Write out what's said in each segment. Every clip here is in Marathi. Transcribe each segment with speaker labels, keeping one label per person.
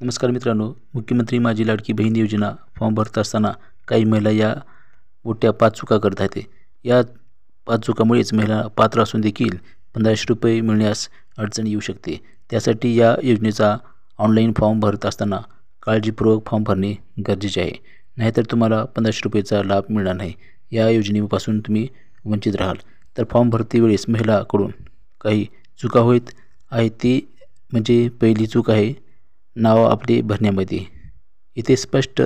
Speaker 1: नमस्कार मित्रांनो, मुख्यमंत्री माझी लाडकी बहीण योजना फॉर्म भरत असताना काही महिला या मोठ्या 5 चुका करत आहेत. या 5 चुकामुळेच महिला पात्र असून देखील ₹1500 मिळण्यास अडचण येऊ शकते. त्यासाठी या योजनेचा ऑनलाईन फॉर्म भरत असताना काळजीपूर्वक फॉर्म भरणे गरजेचे आहे. नाहीतर तुम्हाला ₹1500चा लाभ मिळणार नाही. या योजनेपासून तुम्ही वंचित राहाल. तर फॉर्म भरते वेळेस महिलाकडून काही चुका होत आहेत. ती म्हणजे पहिली चूक आहे नाव आपले भरण्यामध्ये. इथे स्पष्ट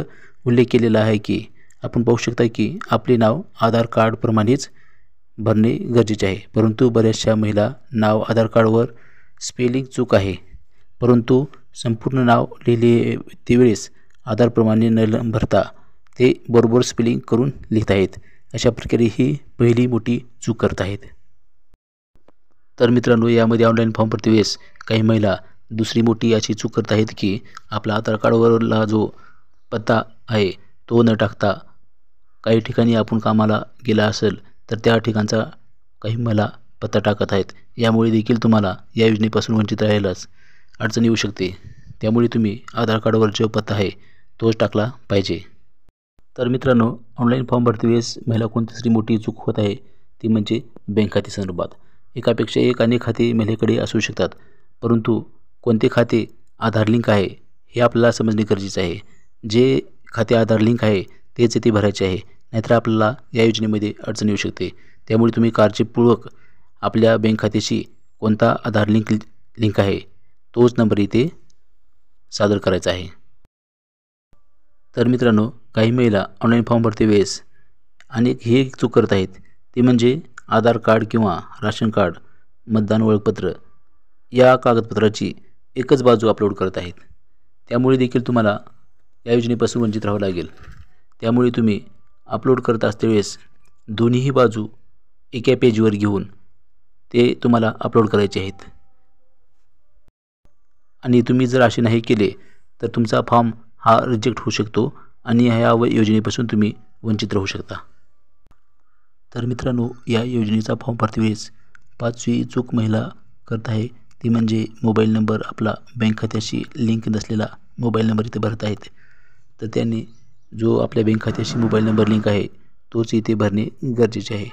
Speaker 1: उल्लेख केलेला आहे की आपण पाहू शकता की आपले नाव आधार कार्डप्रमाणेच भरणे गरजेचे आहे. परंतु बऱ्याचशा महिला नाव आधार कार्डवर स्पेलिंग चूक आहे, परंतु संपूर्ण नाव लिहिले त्यावेळेस आधारप्रमाणे न भरता ते बरोबर स्पेलिंग करून लिहित आहेत. अशा प्रकारे ही पहिली मोठी चूक करत आहेत. तर मित्रांनो, यामध्ये ऑनलाईन फॉर्म भरते वेळेस काही महिला दुसरी मोठी अशी चूक करत आहेत की आपला आधार कार्डवरला जो पत्ता आहे तो न टाकता काही ठिकाणी आपण कामाला गेला असेल तर त्या ठिकाणचा काही महिला पत्ता टाकत आहेत. यामुळे देखील तुम्हाला या योजनेपासून वंचित राहायलाच अडचण येऊ शकते. त्यामुळे तुम्ही आधार कार्डवर जो पत्ता आहे तोच टाकला पाहिजे. तर मित्रांनो, ऑनलाईन फॉर्म भरते वेळेस महिला कोणती दुसरी मोठी चूक होत आहे ती म्हणजे बँक खाते संदर्भात. एकापेक्षा एक अनेक खाते महिलेकडे असू शकतात, परंतु कोणते खाते आधार लिंक आहे हे आपल्याला समजणे गरजेचे आहे. जे खाते आधार लिंक आहे तेच येथे भरायचे आहे, नाहीतर आपल्याला या योजनेमध्ये अडचण येऊ शकते. त्यामुळे तुम्ही काळजीपूर्वक आपल्या बँक खात्याशी कोणता आधार लिंक आहे तोच नंबर इथे सादर करायचा आहे. तर मित्रांनो, काही महिला ऑनलाईन फॉर्म भरते वेळेस अनेक हे चूक करत आहेत. ते म्हणजे आधार कार्ड किंवा राशन कार्ड, मतदान ओळखपत्र या कागदपत्राची एकच बाजू अपलोड करत आहेत. त्यामुळे देखील तुम्हाला या योजनेपासून वंचित राहावं लागेल. त्यामुळे तुम्ही अपलोड करत असते वेळेस दोन्हीही बाजू एका पेजवर घेऊन ते तुम्हाला अपलोड करायचे आहेत. आणि तुम्ही जर असे नाही केले तर तुमचा फॉर्म हा रिजेक्ट होऊ शकतो आणि ह्या योजनेपासून तुम्ही वंचित राहू शकता. तर मित्रांनो, या योजनेचा फॉर्म भरते वेळेस 5वी चूक महिला करत आहे ती म्हणजे मोबाईल नंबर आपला बँक खात्याशी लिंक नसलेला मोबाईल नंबर इथे भरत आहेत. तर त्यांनी जो आपल्या बँक खात्याशी मोबाईल नंबर लिंक आहे तोच इथे भरणे गरजेचे आहे.